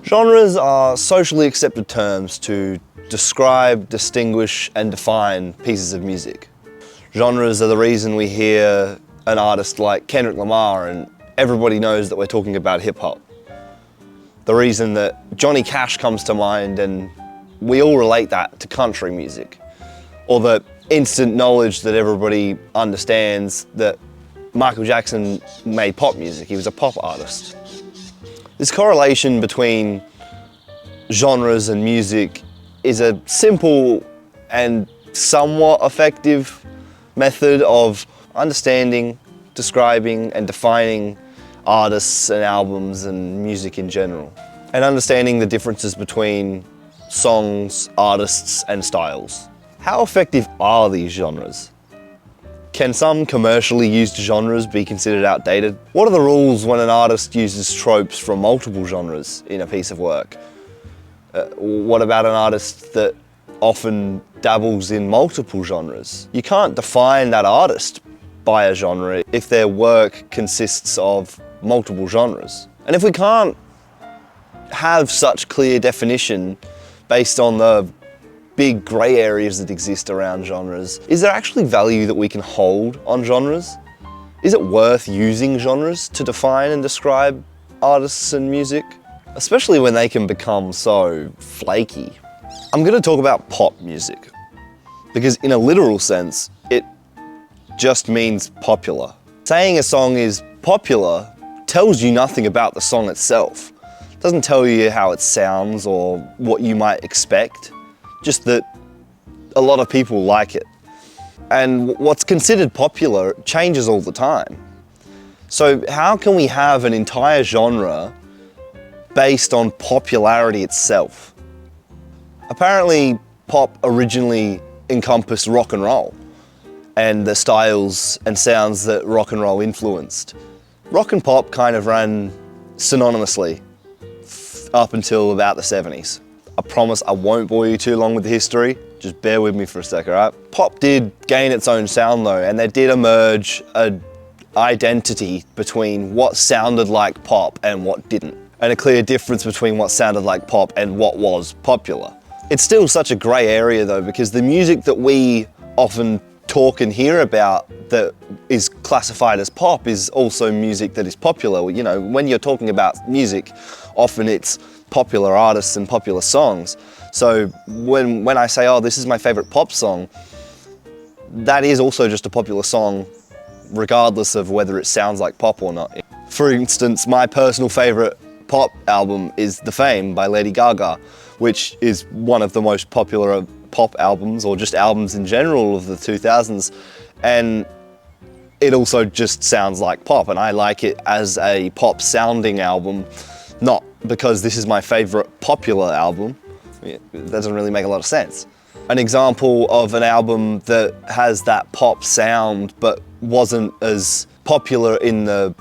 Genres are socially accepted terms to describe, distinguish and define pieces of music. Genres are the reason we hear an artist like Kendrick Lamar and everybody knows that we're talking about hip-hop. The reason that Johnny Cash comes to mind and we all relate that to country music. Or the instant knowledge that everybody understands that Michael Jackson made pop music, he was a pop artist. This correlation between genres and music is a simple and somewhat effective method of understanding, describing and defining artists and albums and music in general. And understanding the differences between songs, artists and styles. How effective are these genres? Can some commercially used genres be considered outdated? What are the rules when an artist uses tropes from multiple genres in a piece of work? What about an artist that often dabbles in multiple genres? You can't define that artist by a genre if their work consists of multiple genres. And if we can't have such clear definition based on the big grey areas that exist around genres, is there actually value that we can hold on genres? Is it worth using genres to define and describe artists and music? Especially when they can become so flaky. I'm going to talk about pop music, because in a literal sense, it just means popular. Saying a song is popular tells you nothing about the song itself. It doesn't tell you how it sounds or what you might expect. Just that a lot of people like it. And what's considered popular changes all the time. So how can we have an entire genre based on popularity itself? Apparently, pop originally encompassed rock and roll and the styles and sounds that rock and roll influenced. Rock and pop kind of ran synonymously up until about the 70s. I promise I won't bore you too long with the history, just bear with me for a sec, alright? Pop did gain its own sound though, and there did emerge an identity between what sounded like pop and what didn't, and a clear difference between what sounded like pop and what was popular. It's still such a grey area though, because the music that we often talk and hear about that is classified as pop is also music that is popular. You know, when you're talking about music, often it's popular artists and popular songs. So when I say, oh, this is my favorite pop song, that is also just a popular song, regardless of whether it sounds like pop or not. For instance, my personal favorite pop album is The Fame by Lady Gaga, which is one of the most popular pop albums, or just albums in general of the 2000s. And it also just sounds like pop, and I like it as a pop sounding album, not because this is my favorite popular album. It doesn't really make a lot of sense. An example of an album that has that pop sound but wasn't as popular in the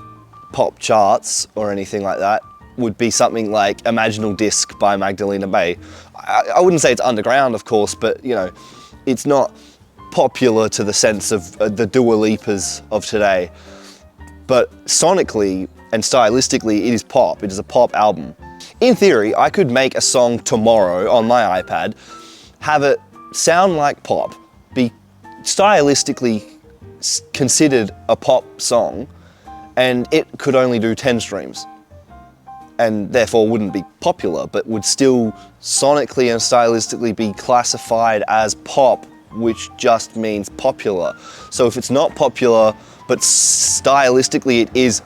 pop charts or anything like that would be something like Imaginal Disc by Magdalena Bay. I wouldn't say it's underground, of course, but you know, it's not popular to the sense of the Dua Lipas of today. But sonically and stylistically, it is pop. It is a pop album. In theory, I could make a song tomorrow on my iPad, have it sound like pop, be stylistically considered a pop song, and it could only do 10 streams. And therefore wouldn't be popular, but would still sonically and stylistically be classified as pop, which just means popular. So if it's not popular, but stylistically it is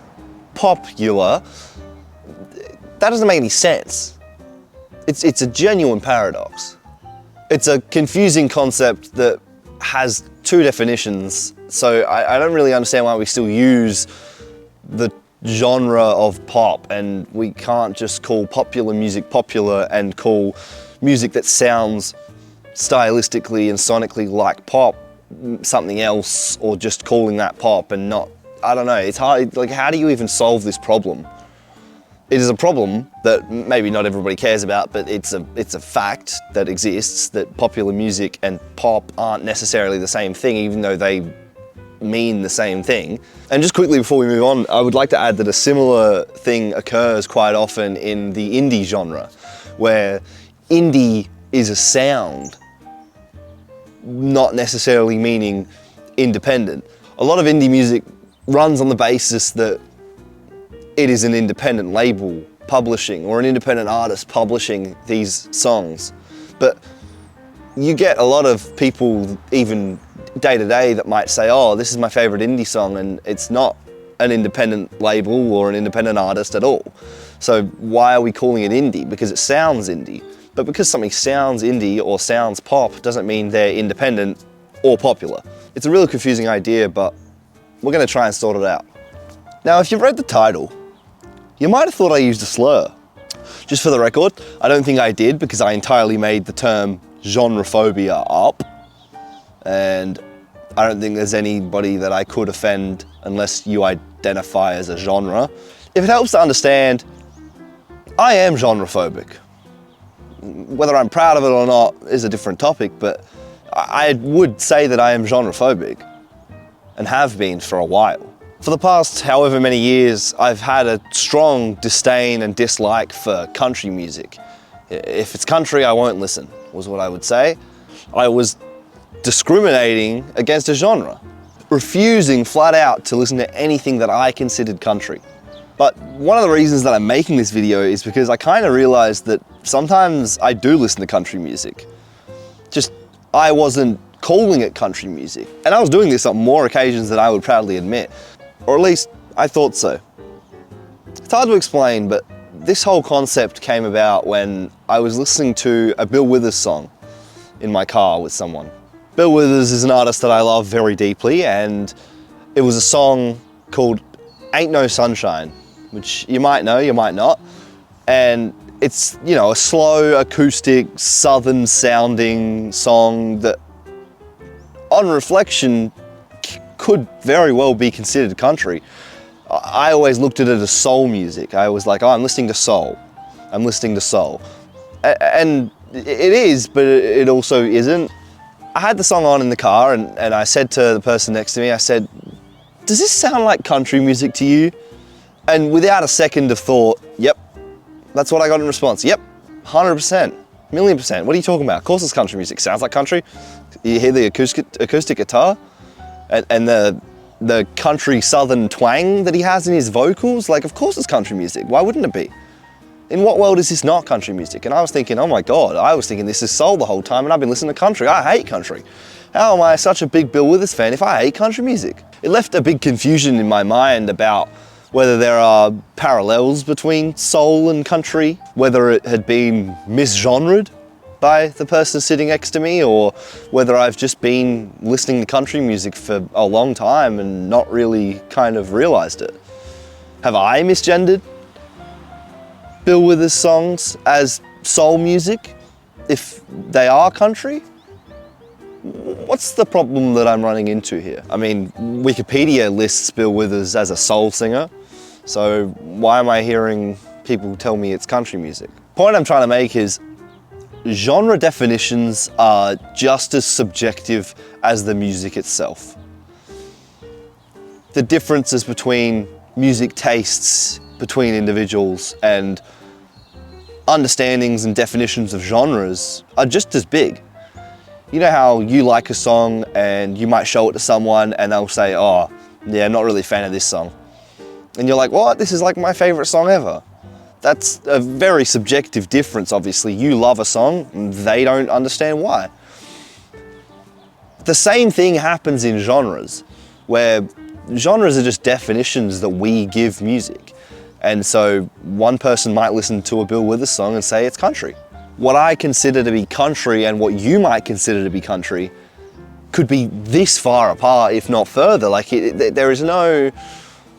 popular, that doesn't make any sense. It's a genuine paradox. It's a confusing concept that has two definitions, so I don't really understand why we still use the genre of pop, and we can't just call popular music popular and call music that sounds stylistically and sonically like pop something else, or just calling that pop and not, I don't know, it's hard. Like, how do you even solve this problem? It is a problem that maybe not everybody cares about, but it's a fact that exists, that popular music and pop aren't necessarily the same thing, even though they mean the same thing. And just quickly before we move on, I would like to add that a similar thing occurs quite often in the indie genre, where indie is a sound, not necessarily meaning independent. A lot of indie music runs on the basis that it is an independent label publishing or an independent artist publishing these songs. But you get a lot of people, even day to day, that might say, oh, this is my favorite indie song, and it's not an independent label or an independent artist at all. So why are we calling it indie? Because it sounds indie. But because something sounds indie or sounds pop doesn't mean they're independent or popular. It's a really confusing idea, but we're going to try and sort it out. Now, if you've read the title, you might have thought I used a slur. Just for the record, I don't think I did, because I entirely made the term genrephobia up. And I don't think there's anybody that I could offend unless you identify as a genre. If it helps to understand, I am genrephobic. Whether I'm proud of it or not is a different topic, but I would say that I am genrephobic and have been for a while. For the past however many years, I've had a strong disdain and dislike for country music. If it's country, I won't listen, was what I would say. I was discriminating against a genre, refusing flat out to listen to anything that I considered country. But one of the reasons that I'm making this video is because I kind of realized that sometimes I do listen to country music. Just, I wasn't calling it country music. And I was doing this on more occasions than I would proudly admit. Or at least, I thought so. It's hard to explain, but this whole concept came about when I was listening to a Bill Withers song in my car with someone. Bill Withers is an artist that I love very deeply, and it was a song called Ain't No Sunshine, which you might know, you might not. And it's, you know, a slow, acoustic, southern sounding song that, on reflection, could very well be considered country. I always looked at it as soul music. I was like, oh, I'm listening to soul. I'm listening to soul. And it is, but it also isn't. I had the song on in the car, and I said to the person next to me, I said, does this sound like country music to you? And without a second of thought, yep, that's what I got in response. Yep, 100%, million percent. What are you talking about? Of course it's country music. Sounds like country. You hear the acoustic guitar and the country southern twang that he has in his vocals. Like, of course it's country music. Why wouldn't it be? In what world is this not country music? And I was thinking, oh my God, I was thinking this is soul the whole time, and I've been listening to country. I hate country. How am I such a big Bill Withers fan if I hate country music? It left a big confusion in my mind about whether there are parallels between soul and country, whether it had been misgenred by the person sitting next to me, or whether I've just been listening to country music for a long time and not really kind of realized it. Have I misgendered Bill Withers songs as soul music if they are country? What's the problem that I'm running into here? I mean, Wikipedia lists Bill Withers as a soul singer, so why am I hearing people tell me it's country music? The point I'm trying to make is genre definitions are just as subjective as the music itself. The differences between music tastes between individuals and understandings and definitions of genres are just as big. You know how you like a song and you might show it to someone and they'll say, oh, yeah, I'm not really a fan of this song. And you're like, what? This is like my favorite song ever. That's a very subjective difference, obviously. You love a song, and they don't understand why. The same thing happens in genres, where genres are just definitions that we give music. And so one person might listen to a Bill Withers song and say it's country. What I consider to be country and what you might consider to be country could be this far apart, if not further. Like, there is no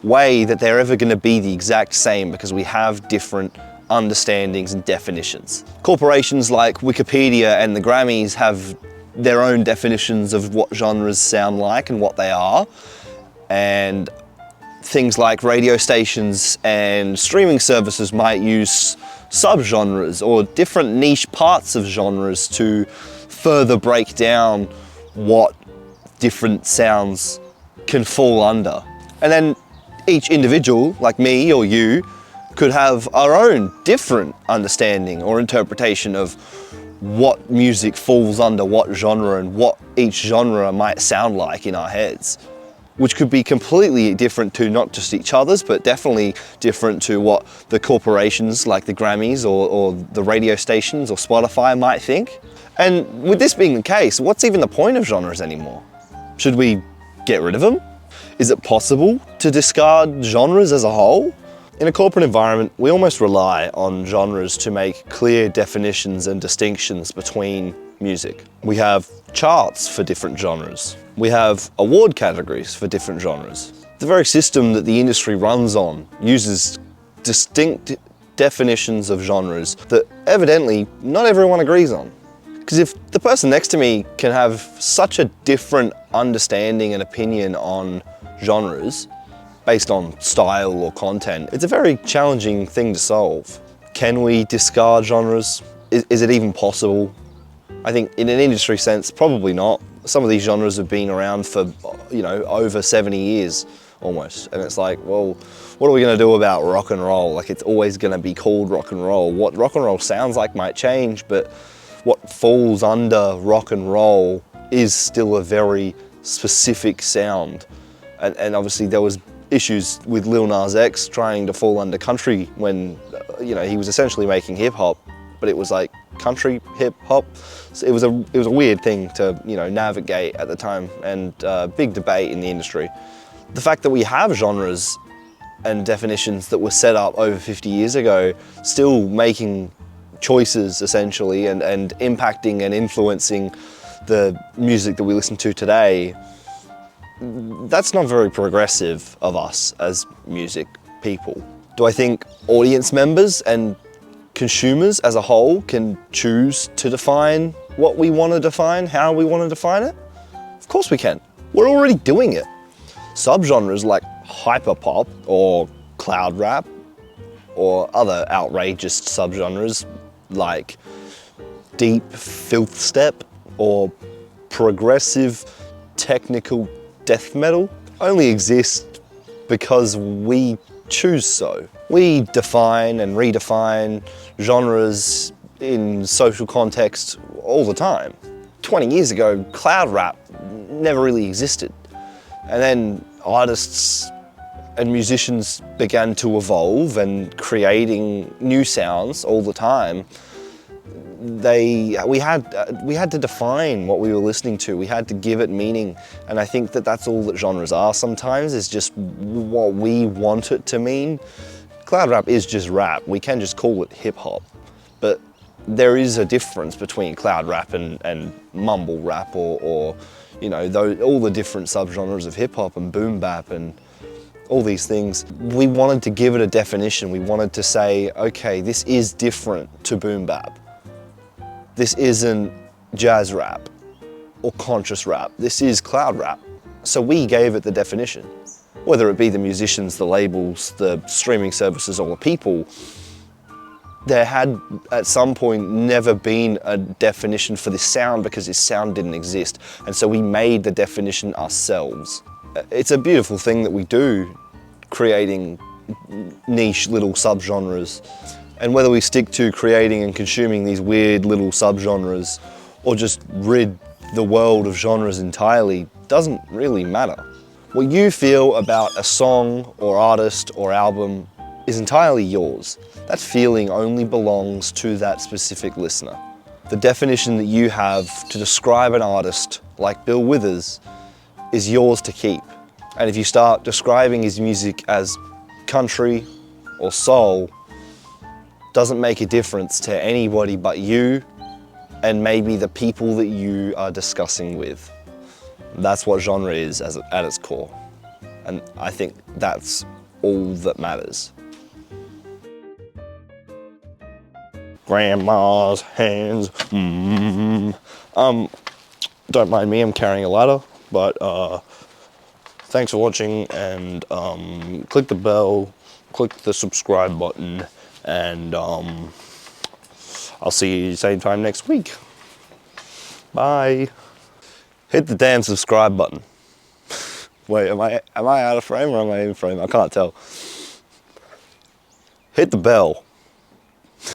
way that they're ever going to be the exact same, because we have different understandings and definitions. Corporations like Wikipedia and the Grammys have their own definitions of what genres sound like and what they are. And things like radio stations and streaming services might use subgenres or different niche parts of genres to further break down what different sounds can fall under. And then each individual, like me or you, could have our own different understanding or interpretation of what music falls under what genre and what each genre might sound like in our heads, which could be completely different to not just each other's, but definitely different to what the corporations like the Grammys or the radio stations or Spotify might think. And with this being the case, what's even the point of genres anymore? Should we get rid of them? Is it possible to discard genres as a whole? In a corporate environment, we almost rely on genres to make clear definitions and distinctions between music. We have charts for different genres. We have award categories for different genres. The very system that the industry runs on uses distinct definitions of genres that evidently not everyone agrees on. Because if the person next to me can have such a different understanding and opinion on genres, based on style or content, it's a very challenging thing to solve. Can we discard genres? Is it even possible? I think in an industry sense, probably not. Some of these genres have been around for, over 70 years almost. And it's like, well, what are we gonna do about rock and roll? Like, it's always gonna be called rock and roll. What rock and roll sounds like might change, but what falls under rock and roll is still a very specific sound. And obviously there was issues with Lil Nas X trying to fall under country when, he was essentially making hip hop, but it was like country hip hop. So it was a weird thing to, navigate at the time, and big debate in the industry. The fact that we have genres and definitions that were set up over 50 years ago, still making choices essentially and impacting and influencing the music that we listen to today, that's not very progressive of us as music people. Do I think audience members and consumers as a whole can choose to define what we want to define, how we want to define it? Of course we can. We're already doing it. Subgenres like hyperpop or cloud rap or other outrageous subgenres like deep filth step or progressive technical death metal only exist because we choose so. We define and redefine genres in social context all the time. 20 years ago, cloud rap never really existed. And then artists and musicians began to evolve and creating new sounds all the time. We had to define what we were listening to. We had to give it meaning. And I think that that's all that genres are sometimes, is just what we want it to mean. Cloud rap is just rap. We can just call it hip hop. But there is a difference between cloud rap and mumble rap or all the different subgenres of hip hop and boom bap and all these things. We wanted to give it a definition. We wanted to say, okay, this is different to boom bap. This isn't jazz rap or conscious rap. This is cloud rap. So we gave it the definition. Whether it be the musicians, the labels, the streaming services, or the people, there had at some point never been a definition for this sound because this sound didn't exist. And so we made the definition ourselves. It's a beautiful thing that we do, creating niche little subgenres. And whether we stick to creating and consuming these weird little subgenres or just rid the world of genres entirely doesn't really matter. What you feel about a song or artist or album is entirely yours. That feeling only belongs to that specific listener. The definition that you have to describe an artist like Bill Withers is yours to keep. And if you start describing his music as country or soul, doesn't make a difference to anybody but you and maybe the people that you are discussing with. That's what genre is at its core. And I think that's all that matters. Grandma's hands. Don't mind me, I'm carrying a ladder, but thanks for watching, and click the bell, click the subscribe button, and I'll see you same time next week. Bye. Hit the damn subscribe button. Wait, am I out of frame or am I in frame? I can't tell. Hit the bell.